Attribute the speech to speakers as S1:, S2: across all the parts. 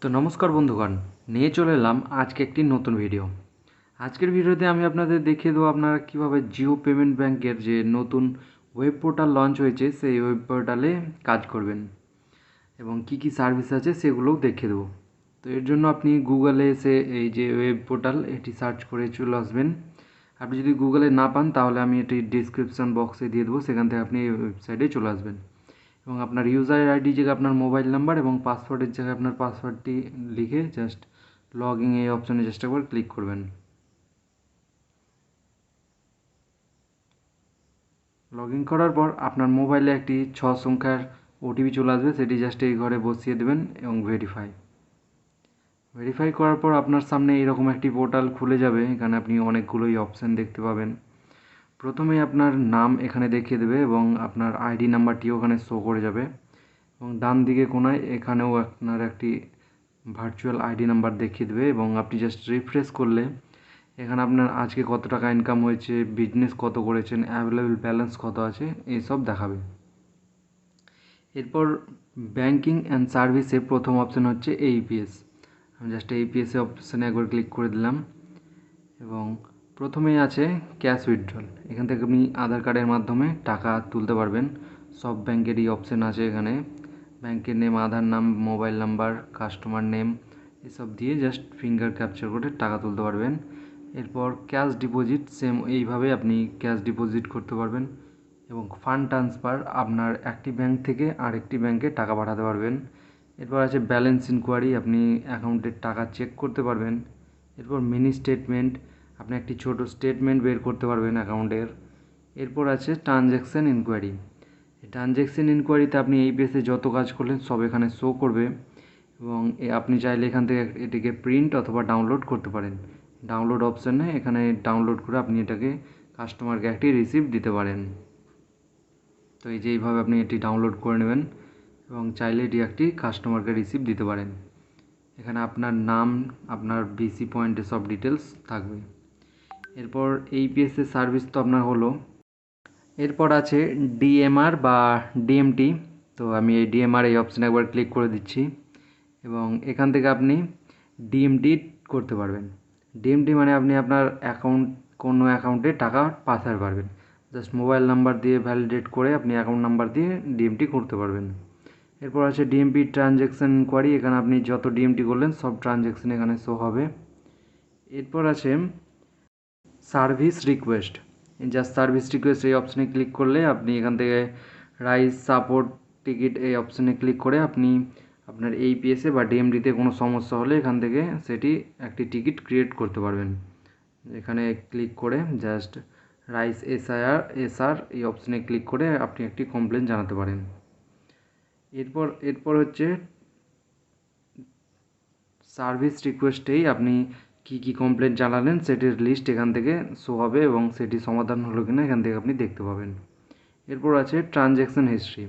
S1: তো নমস্কার বন্ধুগণ, নিয়ে চলে এলাম আজকে একটি নতুন ভিডিও। আজকের ভিডিওতে আমি আপনাদের দেখিয়ে দেবো আপনারা কীভাবে জিও পেমেন্ট ব্যাংকের যে নতুন ওয়েব পোর্টাল লঞ্চ হয়েছে সেই ওয়েব পোর্টালে কাজ করবেন এবং কি কি সার্ভিস আছে সেগুলোও দেখিয়ে দেবো। তো এর জন্য আপনি গুগলে এসে এই যে ওয়েব পোর্টাল এটি সার্চ করে চলে আসবেন। আপনি যদি গুগলে না পান তাহলে আমি এটি ডিসক্রিপশন বক্সে দিয়ে দেবো, সেখান থেকে আপনি এই ওয়েবসাইটে চলে আসবেন এবং আপনার ইউজার আইডি জায়গায় আপনার মোবাইল নাম্বার এবং পাসওয়ার্ডের জায়গায় আপনার পাসওয়ার্ডটি লিখে জাস্ট লগ ইন এই অপশানে জাস্ট একবার ক্লিক করবেন। লগ ইন করার পর আপনার মোবাইলে একটি 6 সংখ্যার ওটিপি চলে আসবে, সেটি জাস্ট এই ঘরে বসিয়ে দেবেন এবং ভেরিফাই করার পর আপনার সামনে এরকম একটি পোর্টাল খুলে যাবে। এখানে আপনি অনেকগুলোই অপশান দেখতে পাবেন। প্রথমে আপনার নাম এখানে দেখিয়ে দেবে এবং আপনার আইডি নাম্বারটিও ওখানে শো করে যাবে এবং ডান দিকে কোনায় এখানেও আপনার একটি ভার্চুয়াল আইডি নাম্বার দেখিয়ে দেবে এবং আপনি জাস্ট রিফ্রেশ করলে এখানে আপনার আজকে কত টাকা ইনকাম হয়েছে, বিজনেস কত করেছেন, অ্যাভেলেবেল ব্যালেন্স কত আছে এইসব দেখাবে। এরপর ব্যাঙ্কিং অ্যান্ড সার্ভিসে প্রথম অপশান হচ্ছে এইপিএস। আমি জাস্ট এইপিএস অপশানে একবার ক্লিক করে দিলাম এবং প্রথমেই আছে ক্যাশ উইথড্রল। এখান থেকে আপনি আধার কার্ডের মাধ্যমে টাকা তুলতে পারবেন। সব ব্যাংকেরই অপশান আছে এখানে, ব্যাংকের নেম, আধার নাম, মোবাইল নাম্বার, কাস্টমার নেম এসব দিয়ে জাস্ট ফিঙ্গার ক্যাপচার করে টাকা তুলতে পারবেন। এরপর ক্যাশ ডিপোজিট, সেম এইভাবে আপনি ক্যাশ ডিপোজিট করতে পারবেন এবং ফান্ড ট্রান্সফার, আপনার একটি ব্যাংক থেকে আরেকটি ব্যাংকে টাকা পাঠাতে পারবেন। এরপর আছে ব্যালেন্স ইনকোয়ারি, আপনি অ্যাকাউন্টের টাকা চেক করতে পারবেন। এরপর মিনি স্টেটমেন্ট, আপনি একটি ছোট স্টেটমেন্ট বের করতে পারবেন অ্যাকাউন্টের। এরপর আছে ট্রানজ্যাকশান ইনকোয়ারি। এই ট্রানজ্যাকশান ইনকোয়ারিতে আপনি এই পেজে যত কাজ করলেন সব এখানে শো করবে এবং আপনি চাইলে এখান থেকে এটিকে প্রিন্ট অথবা ডাউনলোড করতে পারেন। ডাউনলোড অপশানে এখানে ডাউনলোড করে আপনি এটাকে কাস্টমারকে একটি রিসিপ্ট দিতে পারেন। তো এই যে এইভাবে আপনি এটি ডাউনলোড করে নেবেন এবং চাইলে এটি একটি কাস্টমারকে রিসিপ্ট দিতে পারেন। এখানে আপনার নাম, আপনার বিসি পয়েন্টে সব ডিটেলস থাকবে। এরপর এইপিএসের সার্ভিস তো আপনার হলো। এরপর আছে ডিএমআর বা ডিএমটি। তো আমি এই ডিএমআর এই অপশানে একবার ক্লিক করে দিচ্ছি এবং এখান থেকে আপনি ডিএমটি করতে পারবেন। ডিএমটি মানে আপনি আপনার কোনো অ্যাকাউন্টে টাকা পাঠাতে পারবেন। জাস্ট মোবাইল নাম্বার দিয়ে ভ্যালিডেট করে আপনি অ্যাকাউন্ট নাম্বার দিয়ে ডিএমটি করতে পারবেন। এরপর আছে ডিএমপি ট্রানজ্যাকশান ইনকোয়ারি, এখানে আপনি যত ডিএমটি করলেন সব ট্রানজ্যাকশান এখানে শো হবে। এরপর আছে service request. Just service request এই অপশানে ক্লিক করলে আপনি এখান থেকে রাইস সাপোর্ট টিকিট এই অপশানে ক্লিক করে আপনি আপনার এইপিএসে বা ডিএমডিতে কোনো সমস্যা হলে এখান থেকে সেটি একটি টিকিট ক্রিয়েট করতে পারবেন। এখানে ক্লিক করে জাস্ট রাইস এসআর এই অপশানে ক্লিক করে আপনি একটি কমপ্লেন জানাতে পারেন। এরপর হচ্ছে সার্ভিস রিকোয়েস্টেই আপনি কি কমপ্লেন জানালেন সেটির লিস্ট এখান থেকে শো হবে এবং সেটি সমাধান হলো কিনা এখান থেকে আপনি দেখতে পাবেন। এরপর আছে ট্রানজ্যাকশান হিস্ট্রি।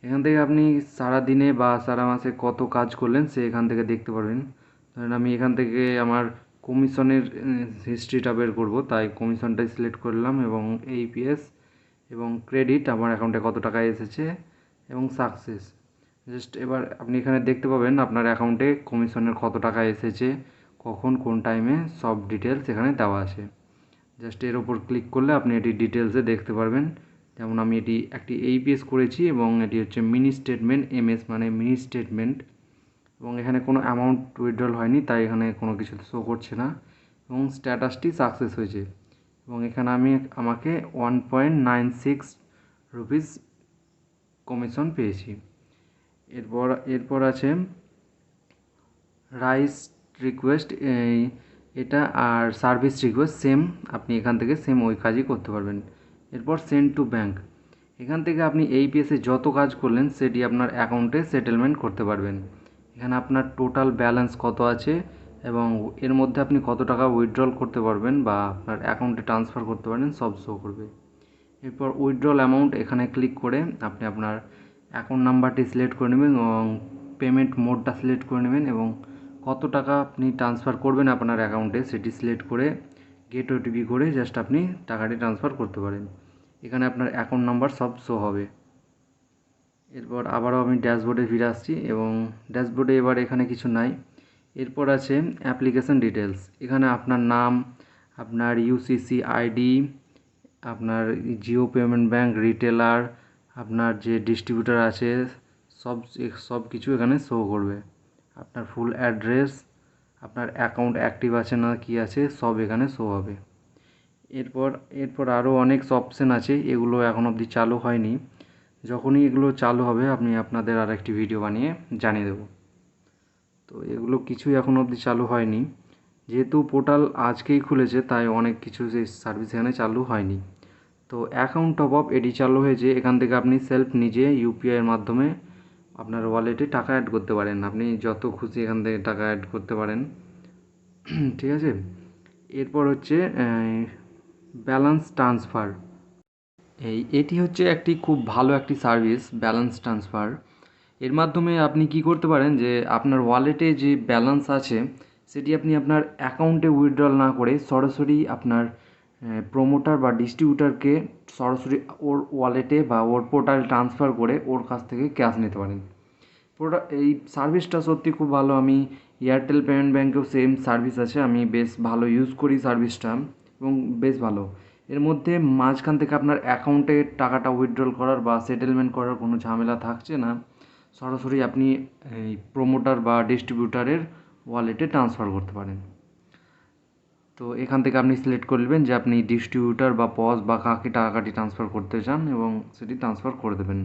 S1: এখান থেকে আপনি সারা দিনে বা সারা মাসে কত কাজ করলেন সে এখান থেকে দেখতে পারবেন। ধরেন আমি এখান থেকে আমার কমিশনের হিস্ট্রিটা বের করব, তাই কমিশনটাই সিলেক্ট করলাম এবং এইপিএস এবং ক্রেডিট, আমার অ্যাকাউন্টে কত টাকা এসেছে এবং সাকসেস। জাস্ট এবার আপনি এখানে দেখতে পাবেন আপনার অ্যাকাউন্টে কমিশনের কত টাকা এসেছে, কখন কোন টাইমে সব ডিটেলস এখানে দেওয়া আছে। জাস্ট এর ওপর ক্লিক করলে আপনি এটি ডিটেলসে দেখতে পারবেন। যেমন আমি এটি একটি এইপিএস করেছি এবং এটি হচ্ছে মিনি স্টেটমেন্ট, এমএস মানে মিনি স্টেটমেন্ট, এবং এখানে কোনো অ্যামাউন্ট উইথড্রল হয়নি তাই এখানে কোনো কিছু শো করছে না এবং স্ট্যাটাসটি সাকসেস হয়েছে এবং এখানে আমাকে 1.96 রুপিস কমিশন পেয়েছি। এরপর আছে রাইস রিকোয়েস্ট, এটা আর সার্ভিস রিকোয়েস্ট সেম, আপনি এখান থেকে সেম ওই কাজই করতে পারবেন। এরপর সেন্ড টু ব্যাঙ্ক, এখান থেকে আপনি এইপিএসে যত কাজ করলেন সেটি আপনার অ্যাকাউন্টে সেটেলমেন্ট করতে পারবেন। এখানে আপনার টোটাল ব্যালেন্স কত আছে এবং এর মধ্যে আপনি কত টাকা উইথড্রল করতে পারবেন বা আপনার অ্যাকাউন্টে ট্রান্সফার করতে পারেন সব শো করবে। এরপর উইথড্রল অ্যামাউন্ট এখানে ক্লিক করে আপনি আপনার অ্যাকাউন্ট নাম্বারটি সিলেক্ট করে নেবেন এবং পেমেন্ট মোডটা সিলেক্ট করে নেবেন এবং কত টাকা আপনি ট্রান্সফার করবেন আপনার অ্যাকাউন্টে সেটি সিলেক্ট করে গেট ওটিপি করে জাস্ট আপনি টাকাটি ট্রান্সফার করতে পারেন। এখানে আপনার অ্যাকাউন্ট নাম্বার সব শো হবে। এরপর আবারও আমি ড্যাশবোর্ডে ফিরে আসছি এবং ড্যাশবোর্ডে এবার এখানে কিছু নাই। এরপর আছে অ্যাপ্লিকেশন ডিটেলস। এখানে আপনার নাম, আপনার ইউসিসি আইডি, আপনার জিও পেমেন্ট ব্যাঙ্ক, রিটেলার, আপনার যে ডিস্ট্রিবিউটার আছে সব কিছু এখানে শো করবে। আপনার ফুল অ্যাড্রেস, আপনার অ্যাকাউন্ট অ্যাক্টিভ আছে না কি আছে সব এখানে শো হবে। এরপর এরপর আরও অনেক অপশান আছে, এগুলো এখন অবধি চালু হয়নি। যখনই এগুলো চালু হবে আমি আপনাদের আর একটি ভিডিও বানিয়ে জানিয়ে দেবো। তো এগুলো কিছুই এখন অবধি চালু হয়নি, যেহেতু পোর্টাল আজকেই খুলেছে তাই অনেক কিছু সেই সার্ভিস এখানে চালু হয়নি। তো অ্যাকাউন্ট টপ আপ এটি চালু হয়েছে। এখান থেকে আপনি সেলফ নিজে ইউপিআইয়ের মাধ্যমে আপনার ওয়ালেটে টাকা অ্যাড করতে পারেন। আপনি যত খুশি এখান থেকে টাকা অ্যাড করতে পারেন, ঠিক আছে। এরপর হচ্ছে ব্যালেন্স ট্রান্সফার। এটি হচ্ছে একটি খুব ভালো একটি সার্ভিস, ব্যালেন্স ট্রান্সফার। এর মাধ্যমে আপনি কি করতে পারেন যে আপনার ওয়ালেটে যে ব্যালেন্স আছে সেটি আপনি আপনার অ্যাকাউন্টে উইথড্রল না করে সরাসরি আপনার প্রোমোটার বা ডিস্ট্রিবিউটারকে সরাসরি ওর ওয়ালেটে বা ওর পোর্টাল ট্রান্সফার করে ওর কাছ থেকে ক্যাশ নিতে পারেন। এই সার্ভিসটা সত্যি খুব ভালো। আমি এয়ারটেল পেমেন্ট ব্যাঙ্কেও সেম সার্ভিস আছে, আমি বেশ ভালো ইউজ করি সার্ভিসটা এবং বেশ ভালো। এর মধ্যে মাঝখান থেকে আপনার অ্যাকাউন্টে টাকাটা উইথড্রল করার বা সেটেলমেন্ট করার কোনো ঝামেলা থাকছে না, সরাসরি আপনি এই প্রোমোটার বা ডিস্ট্রিবিউটারের ওয়ালেটে ট্রান্সফার করতে পারেন। তো এখান থেকে আপনি সিলেক্ট করে নেবেন যে আপনি ডিস্ট্রিবিউটার বা পজ বা কাকে টাকাটি ট্রান্সফার করতে চান এবং সেটি ট্রান্সফার করে দেবেন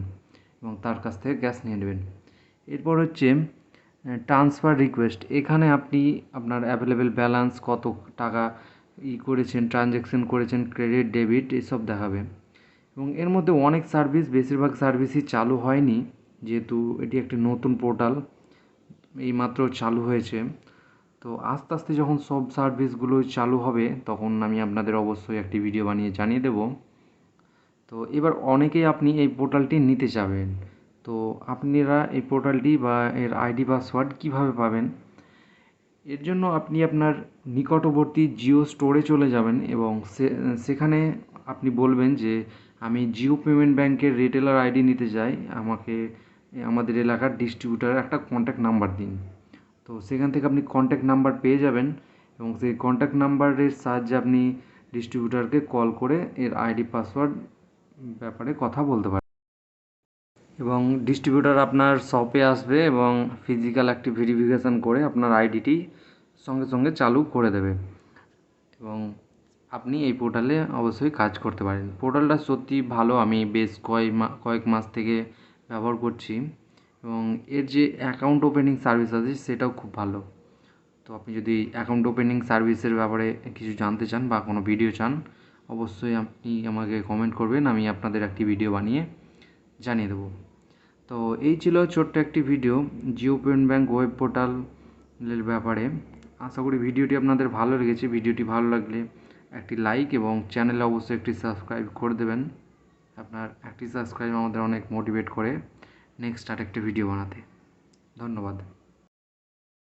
S1: এবং তার কাছ থেকে ক্যাশ নিয়ে নেবেন। এরপর হচ্ছে ট্রান্সফার রিকোয়েস্ট। এখানে আপনি আপনার অ্যাভেলেবেল ব্যালেন্স, কত টাকা করেছেন, ট্রানজ্যাকশন করেছেন, ক্রেডিট ডেবিট এসব দেখাবে। এবং এর মধ্যে অনেক সার্ভিস, বেশিরভাগ সার্ভিসই চালু হয়নি, যেহেতু এটি একটি নতুন পোর্টাল, এইমাত্র চালু হয়েছে। তো আস্তে আস্তে যখন সব সার্ভিসগুলো চালু হবে তখন আমি আপনাদের অবশ্যই একটি ভিডিও বানিয়ে জানিয়ে দেব। তো এবার অনেকেই আপনি এই পোর্টালটি নিতে চাবেন। তো আপনারা এই পোর্টালটি বা এর আইডি পাসওয়ার্ড কীভাবে পাবেন? এর জন্য আপনি আপনার নিকটবর্তী জিও স্টোরে চলে যাবেন এবং সেখানে আপনি বলবেন যে আমি জিও পেমেন্ট ব্যাঙ্কের রিটেলার আইডি নিতে চাই, আমাকে আমাদের এলাকার ডিস্ট্রিবিউটারের একটা কন্ট্যাক্ট নাম্বার দিন। তো সেখান থেকে আপনি কন্ট্যাক্ট নাম্বার পেয়ে যাবেন এবং সেই কন্ট্যাক্ট নাম্বারের সাহায্যে আপনি ডিস্ট্রিবিউটারকে কল করে এর আইডি পাসওয়ার্ড ব্যাপারে কথা বলতে পারেন এবং ডিস্ট্রিবিউটার আপনার শপে আসবে এবং ফিজিক্যাল একটি ভেরিফিকেশান করে আপনার আইডিটি সঙ্গে সঙ্গে চালু করে দেবে এবং আপনি এই পোর্টালে অবশ্যই কাজ করতে পারেন। পোর্টালটা সত্যি ভালো, আমি বেশ কয়েক মাস থেকে ব্যবহার করছি এবং এর যে অ্যাকাউন্ট ওপেনিং সার্ভিস আছে সেটাও খুব ভালো। তো আপনি যদি অ্যাকাউন্ট ওপেনিং সার্ভিসের ব্যাপারে কিছু জানতে চান বা কোনো ভিডিও চান, অবশ্যই আপনি আমাকে কমেন্ট করবেন, আমি আপনাদের একটি ভিডিও বানিয়ে জানিয়ে দেবো। তো এই ছিল ছোট্ট একটি video Jio payment bank web পোর্টালের ব্যাপারে। আশা করি ভিডিওটি আপনাদের ভালো লেগেছে। ভিডিওটি ভালো লাগলে একটি লাইক এবং চ্যানেলে অবশ্যই একটি সাবস্ক্রাইব করে দেবেন। আপনার একটি সাবস্ক্রাইব আমাদের অনেক মোটিভেট করে নেক্সট আরেকটি ভিডিও বানাতে। ধন্যবাদ।